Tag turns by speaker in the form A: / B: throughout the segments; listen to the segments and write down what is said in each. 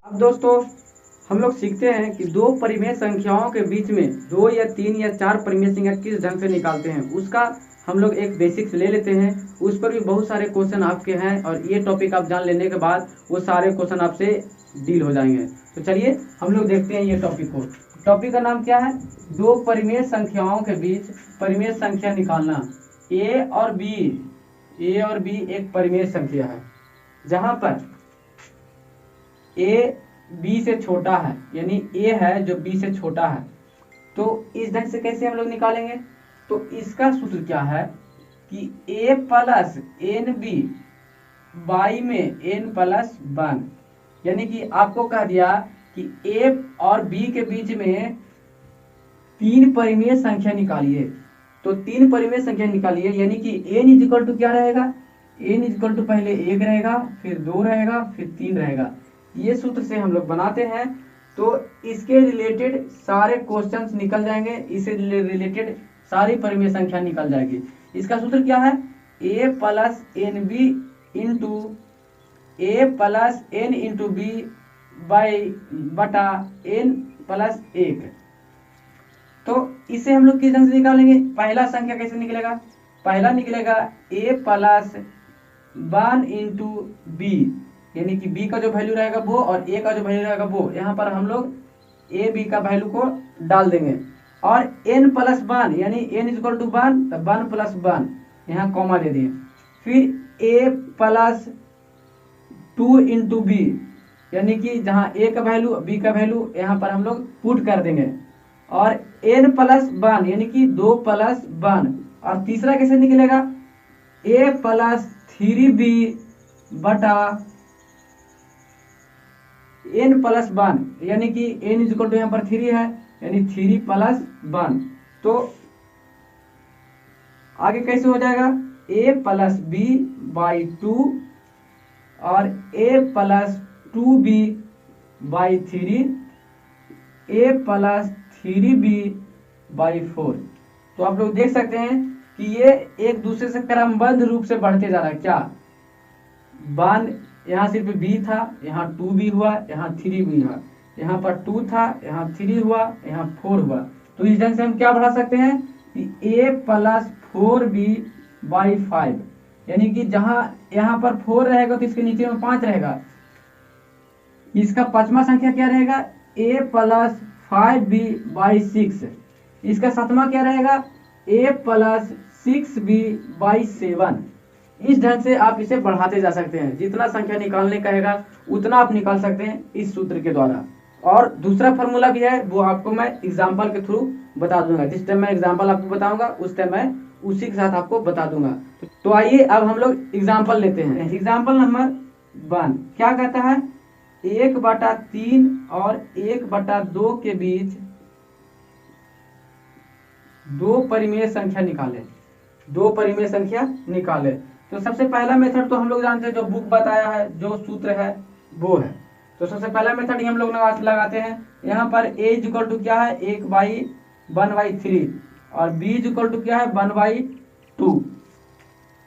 A: अब दोस्तों हम लोग सीखते हैं कि दो परिमेय संख्याओं के बीच में 2 या 3 या 4 परिमेय संख्या किस ढंग से निकालते हैं, उसका हम लोग एक बेसिक्स ले लेते हैं। उस पर भी बहुत सारे क्वेश्चन आपके हैं और ये टॉपिक आप जान लेने के बाद वो सारे क्वेश्चन आपसे डील हो जाएंगे। तो चलिए हम लोग देखते हैं ये टॉपिक को। टॉपिक का नाम क्या है? दो परिमेय संख्याओं के बीच परिमेय संख्या निकालना। ए और बी एक परिमेय संख्या है जहां पर ए बी से छोटा है, यानी ए है जो बी से छोटा है। तो इस ढंग से कैसे हम लोग निकालेंगे? तो इसका सूत्र क्या है कि ए प्लस एन बी बाई में एन प्लस 1, यानी कि आपको कह दिया कि ए और बी के बीच में 3 परिमेय संख्या निकालिए। तो 3 परिमेय संख्या निकालिए, यानी कि एन इजिकल टू क्या रहेगा? एन इजिकल टू पहले 1 रहेगा, फिर 2 रहेगा, फिर 3 रहेगा। ये सूत्र से हम लोग बनाते हैं तो इसके रिलेटेड सारे क्वेश्चंस निकल जाएंगे, इससे रिलेटेड सारी परिमेय संख्या निकल जाएगी। इसका सूत्र क्या है? A plus N B into A plus N into B by बटा एन प्लस 1। तो इसे हम लोग किस ढंग से निकालेंगे? पहला संख्या कैसे निकलेगा? पहला निकलेगा ए प्लस 1 इंटू बी, यानी कि b का जो वैल्यू रहेगा वो और a का जो वैल्यू रहेगा वो, यहाँ पर हम लोग a b का वैल्यू को डाल देंगे। और n प्लस 1 यानी n इक्वल टू 1, तो 1 प्लस 1 यहाँ कॉमा दे दिए। फिर a प्लस 2 इंटू बी, यानी कि जहाँ a का वैल्यू b का वैल्यू यहाँ पर हम लोग पुट कर देंगे। और n प्लस 1 यानी कि 2 प्लस 1। और तीसरा कैसे निकलेगा? a प्लस 3b बटा n प्लस 1, यानी कि n इक्वल टू यहाँ पर 3 है, यानी 3 प्लस 1। तो आगे कैसे हो जाएगा? a प्लस बी बाई 2 और a plus 2b by 3, a plus 3b by 4। तो आप लोग देख सकते हैं कि ये एक दूसरे से क्रमबद्ध रूप से बढ़ते जा रहा है। क्या 1 यहाँ सिर्फ b था, यहाँ 2b हुआ, यहाँ 3b हुआ, यहाँ पर 2 था, यहाँ 3 हुआ, यहाँ 4 हुआ। तो इस ढंग से हम क्या बढ़ा सकते हैं कि a प्लस 4b बाई 5, यानी कि जहाँ यहाँ पर 4 रहेगा तो इसके नीचे में 5 रहेगा। इसका पांचवा संख्या क्या रहेगा? a plus 5b by 6। इसका सातवां क्या रहेगा? a plus 6b by 7। इस ढंग से आप इसे बढ़ाते जा सकते हैं। जितना संख्या निकालने कहेगा उतना आप निकाल सकते हैं इस सूत्र के द्वारा। और दूसरा फॉर्मूला भी है, वो आपको मैं एग्जांपल के थ्रू बता दूंगा। जिस टाइम मैं एग्जांपल आपको बताऊंगा उस टाइम मैं उसी के साथ आपको बता दूंगा। तो आइए अब हम लोग एग्जांपल लेते हैं। एग्जांपल नंबर 1 क्या कहता है? 1/3 और 1/2 के बीच 2 परिमेय संख्या निकाले। 2 परिमेय संख्या निकाले। तो सबसे पहला मेथड तो हम लोग जानते हैं, जो बुक बताया है, जो सूत्र है वो है। तो सबसे पहला मेथड ही हम लोग लगाते हैं। यहाँ पर a इक्वल टू क्या है? 1/1/3 और b इक्वल टू क्या है? 1/2।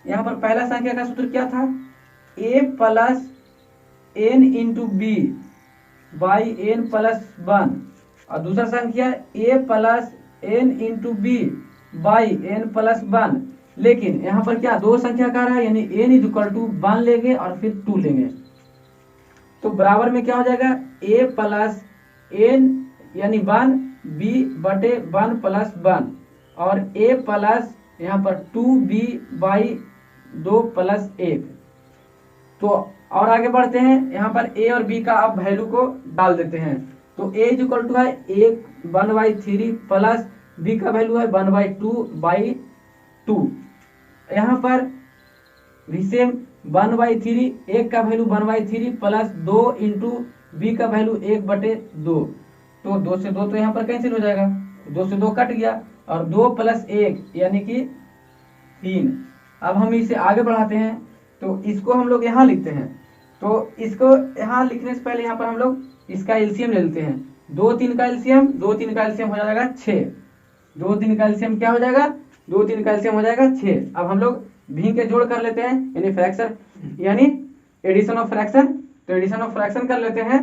A: यहाँ पर पहला संख्या का सूत्र क्या था? a plus n into B by n plus 1। और दूसरा संख्या a plus n into B by n plus 1। लेकिन यहाँ पर क्या दो संख्या का रहा है, यानी n इक्वल टू 1 लेंगे और फिर 2 लेंगे। तो बराबर में क्या हो जाएगा? a प्लस n यानी 1 b बटे 1 प्लस 1 और a प्लस यहाँ पर 2b बाई 2 प्लस 1। तो और आगे बढ़ते हैं। यहाँ पर a और b का आप वैल्यू को डाल देते हैं। तो a इक्वल टू है 1/3 प्लस b का वैल्यू है 1/2/2। यहाँ पर भी सेम 1/3, 1 का वैल्यू 1/3 प्लस 2 इंटू बी का वैल्यू 1/2। तो 2 से 2 तो यहाँ पर कैंसिल हो जाएगा, 2 से 2 कट गया और 2 प्लस 1 यानी कि 3। अब हम इसे आगे बढ़ाते हैं। तो इसको हम लोग यहाँ लिखते हैं। तो इसको यहाँ लिखने से पहले यहाँ पर हम लोग इसका एलसीएम ले लेते हैं। 2 3 का एलसीएम हो जाएगा 6। 2 3 का एलसीएम क्या हो जाएगा? 2 3 का एलसीएम हो जाएगा 6। अब हम लोग भी के जोड़ कर लेते हैं, यानी फ्रैक्शन यानी एडिशन ऑफ फ्रैक्शन। तो एडिशन ऑफ फ्रैक्शन कर लेते हैं।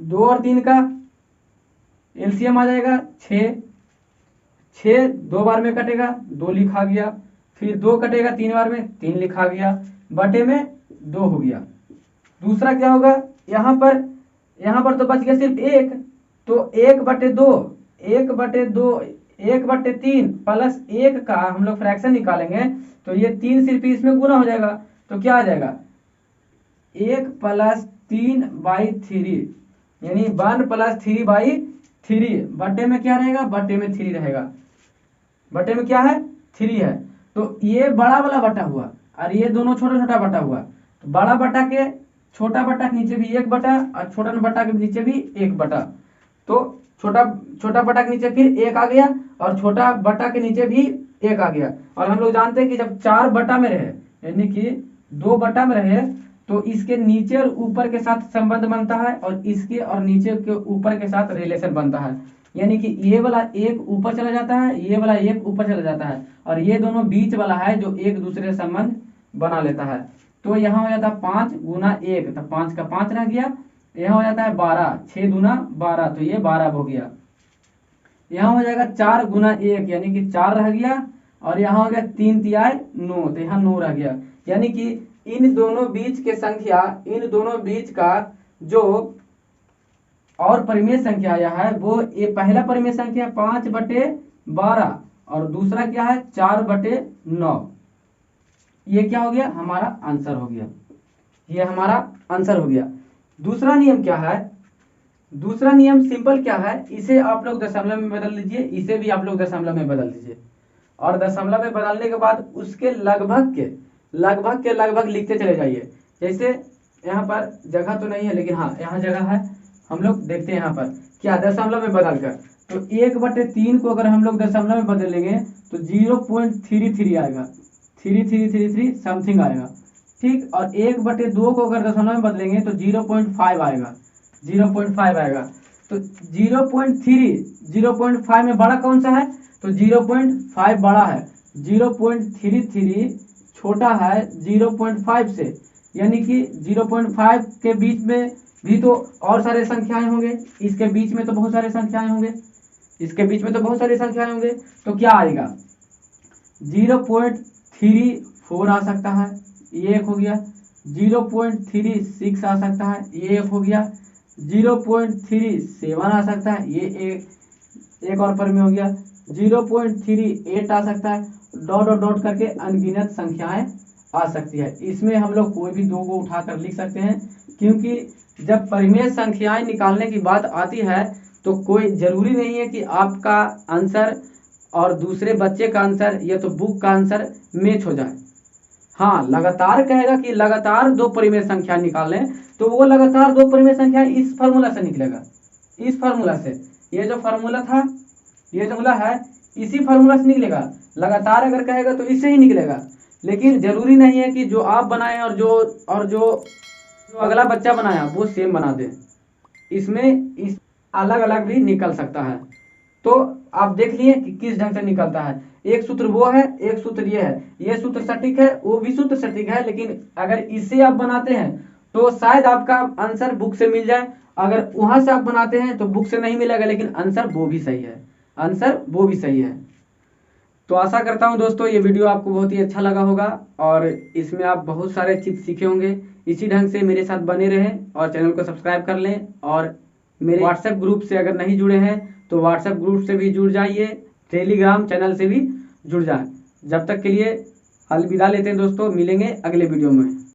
A: 2 और 3 का एलसीएम आ जाएगा 6, 6 2 बार में कटेगा 2 लिखा गया, फिर 2 कटेगा 3 बार में 3 लिखा गया, बटे में 2 हो गया। दूसरा क्या होगा, यहाँ पर तो बच गया सिर्फ 1, तो 1/2, 1/3 प्लस 1 का हम लोग फ्रैक्शन निकालेंगे तो ये 3 सिर्फ इसमें गुना हो जाएगा, तो क्या आ जाएगा 1 + 3/3 यानी 1 + 3/3 बटे में क्या रहेगा, बटे में 3 रहेगा, बटे में क्या है 3 है। तो ये बड़ा वाला बटा हुआ और ये दोनों छोटा छोटा बटा हुआ, तो बड़ा बटा के छोटा बटा के नीचे भी 1 बटा और छोटा बटा के नीचे भी 1 बटा, तो छोटा बटा के नीचे फिर 1 आ गया और छोटा बटा के नीचे भी 1 आ गया। और हम लोग जानते हैं कि जब 4 बटा में रहे यानी कि 2 बटा में रहे तो इसके नीचे और ऊपर के साथ संबंध बनता है और इसके और नीचे के ऊपर के साथ रिलेशन बनता है, यानी कि ये वाला 1 ऊपर चला जाता है, ये वाला 1 ऊपर चला जाता है और ये दोनों बीच वाला है जो एक दूसरे से संबंध बना लेता है। तो यहाँ हो जाता है 5 × 1, तो 5 का 5 रह गया, यहाँ हो जाता है 12, 6 दूना 12, तो ये 12 हो गया। यहाँ हो जाएगा 4 × 1 यानी कि 4 रह गया और यहाँ हो गया 3 × 3 9, तो यहाँ 9 रह गया। यानी कि इन दोनों बीच के संख्या, इन दोनों बीच का जो और परिमेय संख्या आया है वो ये पहला परिमेय संख्या 5/12 और दूसरा क्या है 4/9। ये क्या हो गया, हमारा आंसर हो गया, ये हमारा आंसर हो गया। दूसरा नियम क्या है, दूसरा नियम सिंपल क्या है, इसे आप लोग दशमलव में बदल लीजिए, इसे भी आप लोग दशमलव में बदल दीजिए और दशमलव में बदलने के बाद उसके लगभग लिखते चले जाइए। जैसे यहाँ पर जगह तो नहीं है लेकिन हाँ यहाँ जगह है, हम लोग देखते हैं यहाँ पर क्या दशमलव में बदल कर, तो 1/3 को अगर हम लोग दशमलव में बदलेंगे तो 0.33 आएगा, 3333 समथिंग आएगा, ठीक। और 1/2 को अगर दशमलव में बदलेंगे तो 0.5 आएगा, 0.5 आएगा। तो 0.5 में बड़ा कौन सा है, तो 0.5 बड़ा है, 0.33 छोटा है 0.5 से, यानी कि 0.5 के बीच में भी तो और सारे संख्याएं होंगे, इसके बीच में तो बहुत सारे संख्याएं होंगे, इसके बीच में तो बहुत सारी संख्याएं होंगे, तो क्या आएगा 0.34 आ सकता है, ये एक हो गया, 0.36 आ सकता है, ये एक हो गया, 0.37 आ सकता है, ये एक और परिमेय हो गया, 0.38 आ सकता है, डॉट करके अनगिनत संख्याएं आ सकती है। इसमें हम लोग कोई भी 2 को उठाकर लिख सकते हैं, क्योंकि जब परिमेय संख्याएं निकालने की बात आती है तो कोई जरूरी नहीं है कि आपका आंसर और दूसरे बच्चे का आंसर या तो बुक का आंसर मैच हो जाए। हाँ, लगातार कहेगा कि लगातार 2 परिमेय संख्या निकाल लें तो वो लगातार 2 परिमेय संख्या इस फार्मूला से निकलेगा, इस फार्मूला से, ये जो फार्मूला था, ये जो फार्मूला है इसी फार्मूला से निकलेगा। लगातार अगर कहेगा तो इससे ही निकलेगा, लेकिन जरूरी नहीं है कि जो आप बनाए और जो अगला बच्चा बनाया वो सेम बना दे, इसमें इस अलग अलग भी निकल सकता है। तो आप देख लिए कि किस ढंग से निकलता है, एक सूत्र वो है, एक सूत्र ये है, ये सूत्र सटीक है, वो भी सूत्र सटीक है, लेकिन अगर इससे आप बनाते हैं तो शायद आपका आंसर बुक से मिल जाए, अगर वहां से आप बनाते हैं तो बुक से नहीं मिलेगा, लेकिन आंसर वो भी सही है, आंसर वो भी सही है। तो आशा करता हूं दोस्तों ये वीडियो आपको बहुत ही अच्छा लगा होगा और इसमें आप बहुत सारे चीज सीखे होंगे। इसी ढंग से मेरे साथ बने रहें और चैनल को सब्सक्राइब कर लें और मेरे व्हाट्सएप ग्रुप से अगर नहीं जुड़े हैं तो व्हाट्सएप ग्रुप से भी जुड़ जाइए, टेलीग्राम चैनल से भी जुड़ जाएं। जब तक के लिए अलविदा लेते हैं दोस्तों, मिलेंगे अगले वीडियो में।